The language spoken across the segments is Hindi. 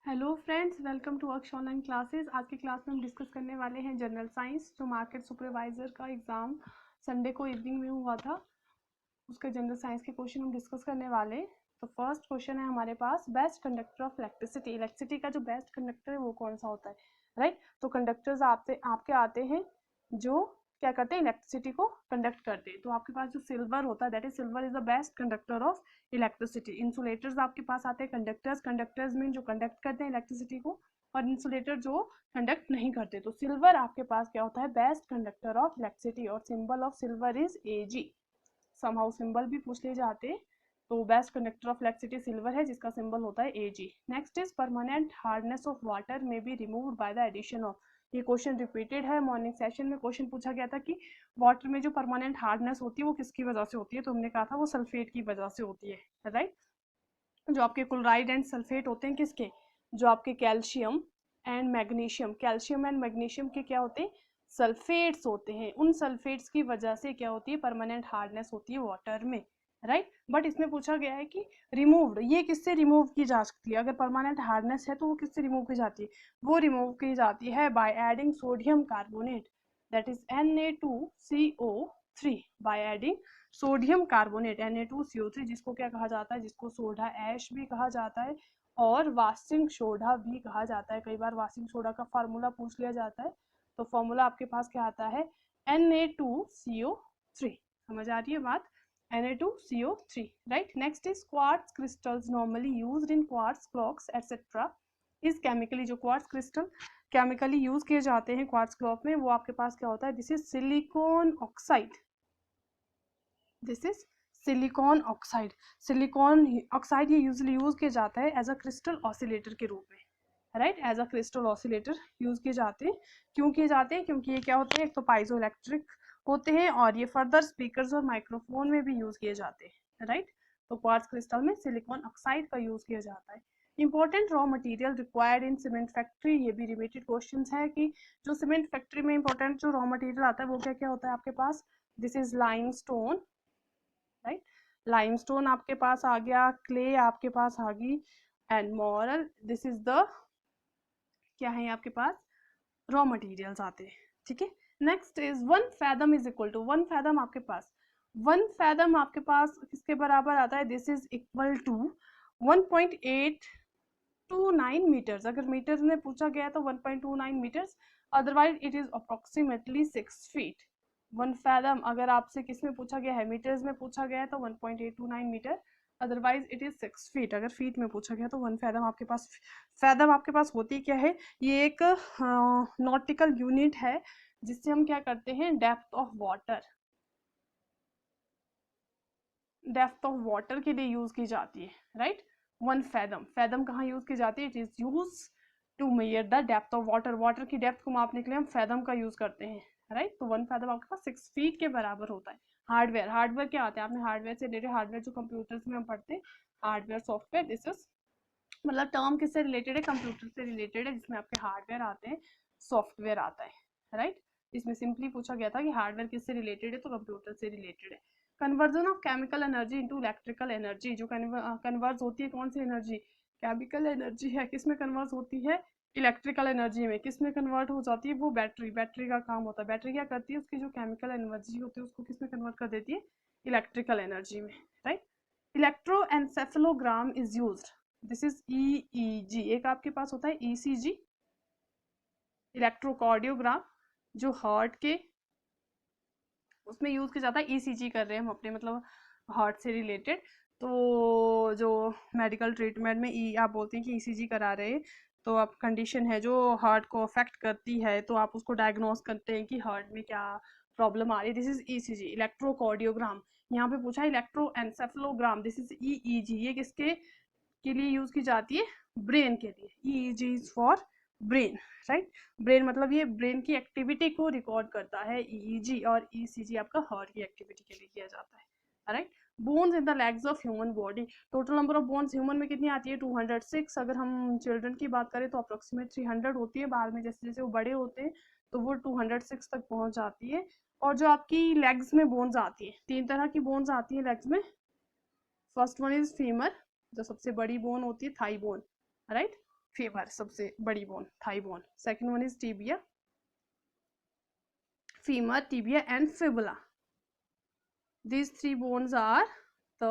Hello friends, welcome to Aksh online classes. आज की क्लास में हम डिस्कस करने वाले हैं जनरल साइंस, जो मार्केट सुपरवाइजर का एग्ज़ाम संडे को इवनिंग में हुआ था। उसका जनरल साइंस के क्वेश्चन हम डिस्कस करने वाले हैं। तो फर्स्ट क्वेश्चन है हमारे पास, best conductor of electricity. Electricity का जो बेस्ट कंडक्टर है वो कौन सा होता है, राइट। तो कंडक्टर्स आपके आते हैं जो क्या करते हैं, इलेक्ट्रिसिटी को कंडक्ट करते हैं। तो आपके पास जो सिल्वर होता है, that is silver is the best conductor of electricity. Insulators आपके पास आते हैं कंडक्टर्स में जो कंडक्ट करते हैं इलेक्ट्रिसिटी को, और इंसुलेटर जो कंडक्ट नहीं करते। तो सिल्वर आपके पास क्या होता है, बेस्ट कंडक्टर ऑफ इलेक्ट्रिसिटी, और symbol of silver is Ag। Somehow symbol भी पूछ ले जाते। तो best conductor of electricity silver है, जिसका सिंबल होता है Ag। Next is permanent hardness of water may be removed by the addition of. ये क्वेश्चन रिपीटेड है, मॉर्निंग सेशन में क्वेश्चन पूछा गया था कि वाटर में जो परमानेंट हार्डनेस होती है वो किसकी वजह से होती है। तो हमने कहा था वो सल्फेट की वजह से होती है, राइट। जो आपके क्लोराइड एंड सल्फेट होते हैं किसके, जो आपके कैल्शियम एंड मैग्नीशियम के क्या होते हैं, सल्फेट्स होते हैं। उन सल्फेट्स की वजह से क्या होती है, परमानेंट हार्डनेस होती है वाटर में, राइट। बट इसमें पूछा गया है कि रिमूव्ड, ये किससे रिमूव की जा सकती है। अगर परमानेंट हार्डनेस है तो वो किससे रिमूव की जाती है, वो रिमूव की जाती है by adding sodium carbonate, that is Na2CO3, by adding sodium carbonate Na2CO3, जिसको क्या कहा जाता है, जिसको सोडा ऐश भी कहा जाता है और वाशिंग सोडा भी कहा जाता है। कई बार वाशिंग सोडा का फार्मूला पूछ लिया जाता है। तो फार्मूला आपके पास क्या आता है, Na2CO3। समझ आ रही है बात, Na2CO3, right. Next is quartz crystals normally used in quartz clocks etcetera is chemically. जो क्वार्ट्ज क्रिस्टल केमिकली यूज किए जाते हैं क्वार्ट्ज क्लॉक में, वो आपके पास क्या होता है, this is silicon oxide. This is silicon oxide. Silicon oxide ये यूजली यूज किया जाता है एज अ क्रिस्टल ऑसिलेटर के रूप में, right. As a crystal oscillator use किए जाते हैं। क्यों किए जाते हैं, क्योंकि ये क्या होते हैं, एक तो पाइजो इलेक्ट्रिक होते हैं और ये फर्दर स्पीकर्स और माइक्रोफोन में भी यूज किए जाते हैं, राइट। तो क्वार्ट्ज क्रिस्टल में सिलिकॉन ऑक्साइड का यूज किया जाता है। Important raw material required in cement factory, ये भी रिलेटेड क्वेश्चन है कि जो सीमेंट फैक्ट्री में इंपॉर्टेंट जो रॉ मटेरियल आता है वो क्या क्या होता है आपके पास, this is limestone, right. Limestone आपके पास आ गया, क्ले आपके पास आ गई, and marl, this is the क्या है आपके पास, रॉ मटेरियल्स आते हैं, ठीक है। Next is 1 fathom is equal to, 1 fathom आपके पास, 1 फैदम आपके पास किसके बराबर आता है, this is equal to 1.829 metres. अगर मीटर्स में पूछा गया तो 1.29 metres, otherwise it is approximately 6 feet. 1 fathom अगर आपसे किस में पूछा गया है, मीटर्स में पूछा गया है तो 1.829 metre, otherwise it is 6 feet. अगर फीट में पूछा गया तो 1 फैदम आपके पास। फैदम आपके पास होती क्या है, ये एक नॉटिकल यूनिट है जिससे हम क्या करते हैं, डेप्थ ऑफ वाटर के लिए यूज की जाती है, राइट। 1 फैदम, फैदम कहाँ यूज की जाती है, it is use to measure the depth of water. Water की डेप्थ को मापने के लिए हम फैदम का यूज करते हैं, राइट। तो 1 फैदम आपके पास 6 फीट के बराबर होता है। हार्डवेयर क्या आते हैं, आपने हार्डवेयर से रिलेटेड, हार्डवेयर जो कंप्यूटर्स में हम पढ़ते हैं, हार्डवेयर सॉफ्टवेयर, दिस इज मतलब टर्म किससे रिलेटेड है, कंप्यूटर से रिलेटेड है, जिसमें आपके हार्डवेयर आते हैं, सॉफ्टवेयर आता है, राइट। इसमें सिंपली पूछा गया था कि हार्डवेयर किससे रिलेटेड है, तो कंप्यूटर से रिलेटेड है। Conversion of chemical energy into electrical energy, जो कन्वर्ज होती है कौन सी एनर्जी, केमिकल एनर्जी है, किसमें कन्वर्ट होती है, इलेक्ट्रिकल एनर्जी में। किसमें कन्वर्ट हो जाती है, वो बैटरी का काम होता है। बैटरी क्या करती है, उसकी जो केमिकल एनर्जी होती है उसको किसमें कन्वर्ट कर देती है, इलेक्ट्रिकल एनर्जी में, right. Electroencephalogram is used, this is EEG। एक आपके पास होता है ECG, इलेक्ट्रोकार्डियोग्राम, जो हार्ट के उसमें यूज किया जाता है। ECG कर रहे हैं हम अपने मतलब हार्ट से रिलेटेड, तो जो मेडिकल ट्रीटमेंट में आप बोलते हैं कि ECG करा रहे हैं, तो आप कंडीशन है जो हार्ट को अफेक्ट करती है, तो आप उसको डायग्नोस करते हैं कि हार्ट में क्या प्रॉब्लम आ रही है, दिस इज ECG। इलेक्ट्रोकार्डियोग्राम, यहाँ पे पूछा इलेक्ट्रोएन्सेफेलोग्राम, दिस इज EEG। ये किसके के लिए यूज की जाती है, ब्रेन के लिए। EEG is for brain, right. Brain मतलब ये ब्रेन की एक्टिविटी को रिकॉर्ड करता है EEG, और ECG आपका हार्ट की एक्टिविटी के लिए किया जाता है, right. Bones in the legs of human body, total number of bones human में कितनी आती है, 206। अगर हम चिल्ड्रन की बात करें तो अप्रोक्सीमेट 300 होती है, बाद में जैसे जैसे वो बड़े होते हैं तो वो 206 तक पहुंच जाती है। और जो आपकी लेग्स में बोन्स आती है, 3 तरह की बोन्स आती है लेग्स में। फर्स्ट वन इज फीमर, जो सबसे बड़ी बोन होती है, थाई बोन, राइट। फीमर सबसे बड़ी bone, thigh bone. Second one is tibia, femur, tibia and fibula. These three bones are the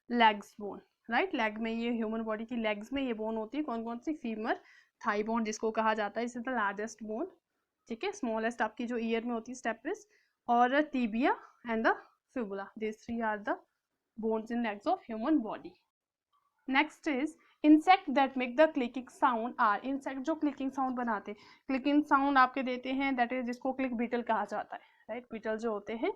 legs bone, right? Leg में ये ह्यूमन बॉडी की लेग्स में ये बोन होती है. कौन कौन सी? फीमर, थाई बोन जिसको कहा जाता है, इज द लार्जेस्ट बोन, ठीक है. स्मॉलेस्ट आपकी जो ईयर में होती है स्टेपिस, और tibia and the fibula. These three are the bones in legs of human body. Next is insect that make the clicking sound are. insect जो clicking sound बनाते हैं, clicking sound आपके देते हैं, that is जिसको क्लिक बीटल कहा जाता है, right? बीटल जो होते हैं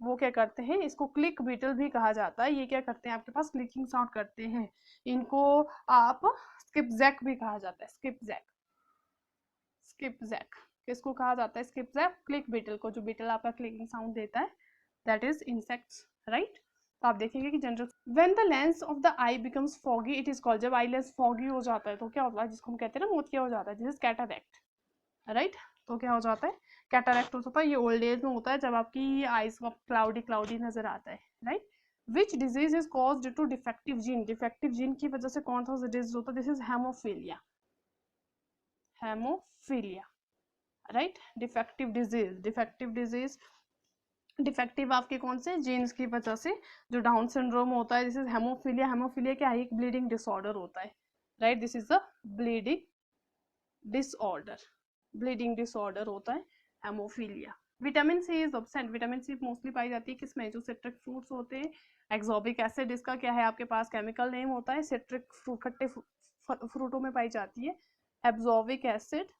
वो क्या करते हैं, इसको क्लिक बीटल भी कहा जाता है. ये क्या करते हैं, आपके पास क्लिकिंग साउंड करते हैं. इनको आप स्किप जैक भी कहा जाता है. स्किप जैक, स्किप जैक किसको कहा जाता है? स्किप जैक, क्लिक बीटल को. जो बीटल आपका क्लिकिंग साउंड देता है, दैट इज इंसेक्ट्स, राइट. तो आप देखेंगे कि general when the lens of the I becomes foggy it is called. जब आई लेंस फॉगी हो जाता है तो क्या होता है, जिसको हम कहते हैं ना मोतिया हो जाता है, दिस इज कैटरैक्ट, राइट. तो क्या हो जाता है, कैटरैक्ट हो जाता है. ये ओल्ड एज में होता है जब आपकी आईज का क्लाउडी नजर आता है, right. Which disease is caused due to defective gene. Defective gene की वजह से कौन सा डिजीज होता है? This is haemophilia, haemophilia, right. Defective disease, defective disease, defective आपके कौन से जीन्स की वजह से जो डाउन सिंड्रोम होता है, दिस इज हेमोफीलिया. हेमोफीलिया क्या है? एक ब्लीडिंग डिसऑर्डर होता है, right. This is the bleeding disorder, bleeding disorder होता है haemophilia. Vitamin C is absent. Vitamin C mostly पाई जाती है किसमें? जो सिट्रिक फ्रूट्स होते हैं. एक्सॉर्बिक एसिड इसका क्या है आपके पास? केमिकल नेम होता है. सिट्रिक फ्रूट, खट्टे फ्रूटों में पाई जाती है. एब्सॉर्बिक एसिड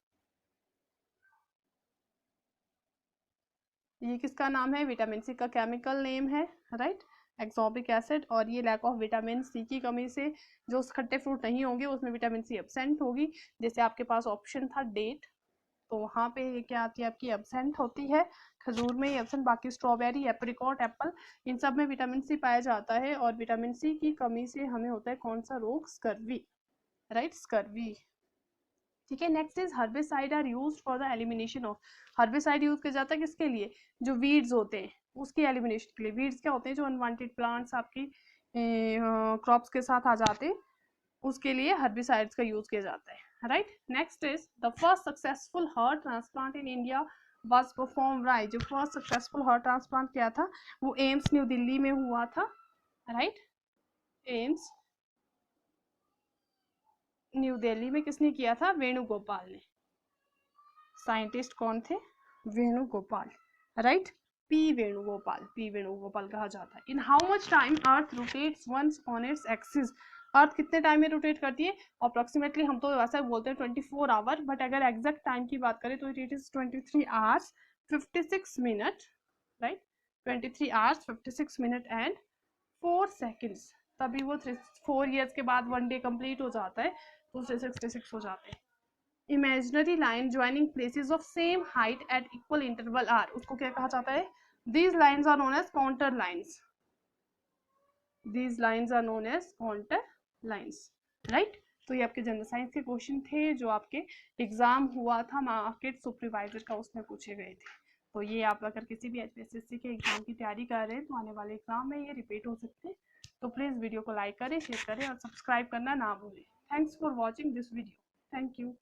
ये किसका नाम है? विटामिन सी का केमिकल नेम है, राइट. एक्सॉर्बिक एसिड. और ये लैक ऑफ विटामिन सी की कमी से जो खट्टे फ्रूट नहीं होंगे उसमें विटामिन सी एब्सेंट होगी. जैसे आपके पास ऑप्शन था डेट, तो वहाँ पे क्या आती है आपकी? एब्सेंट होती है. खजूर में ही एब्सेंट, बाकी स्ट्रॉबेरी, एप्रिकॉट, एप्पल, इन सब में विटामिन सी पाया जाता है. और विटामिन सी की कमी से हमें होता है कौन सा रोग? Scurvy, right. स्कर्वी, ठीक है. Next is herbicide are used for the elimination of. Herbicide use किया जाता है किसके लिए? जो वीड्स होते हैं उसकी एलिमिनेशन के लिए. वीड्स क्या होते हैं? जो अनवांटेड प्लांट्स आपकी क्रॉप्स के साथ आ जाते हैं, उसके लिए हर्बिसाइड्स का यूज किया जाता है, right. Next is the first successful heart transplant in India was perform, right. जो फर्स्ट सक्सेसफुल हार्ट ट्रांसप्लांट किया था वो एम्स न्यू दिल्ली में हुआ था, राइट. एम्स न्यू दिल्ली में किसने किया था? वेणुगोपाल ने. साइंटिस्ट कौन थे? Venugopal, right. P Venugopal, P Venugopal कहा जाता है. In how much time earth rotates once on its axis. Earth कितने टाइम में रोटेट करती है? अप्रोक्सीमेटली हम तो वैसा बोलते हैं 24 आवर, बट अगर एग्जैक्ट टाइम की बात करें तो it is 23 hours 56 minute, right. 23 hours 56 minute and 4 seconds. तभी वो 4 ईयर्स के बाद 1 डे कंप्लीट हो जाता है, तो 366 हो जाते हैं. Imaginary line joining places of same height at equal interval are. उसको क्या कहा जाता है? These lines are known as contour lines. These lines are known as contour lines, right. तो ये आपके जनरल साइंस के क्वेश्चन थे जो आपके एग्जाम हुआ था मार्केट सुपरवाइजर का, उसमें पूछे गए थे. तो ये आप अगर किसी भी HPSSC के एग्जाम की तैयारी कर रहे हैं तो आने वाले एग्जाम में ये रिपीट हो सकते हैं. तो प्लीज़ वीडियो को लाइक करें, शेयर करें और सब्सक्राइब करना ना भूलें. Thanks for watching this video. Thank you.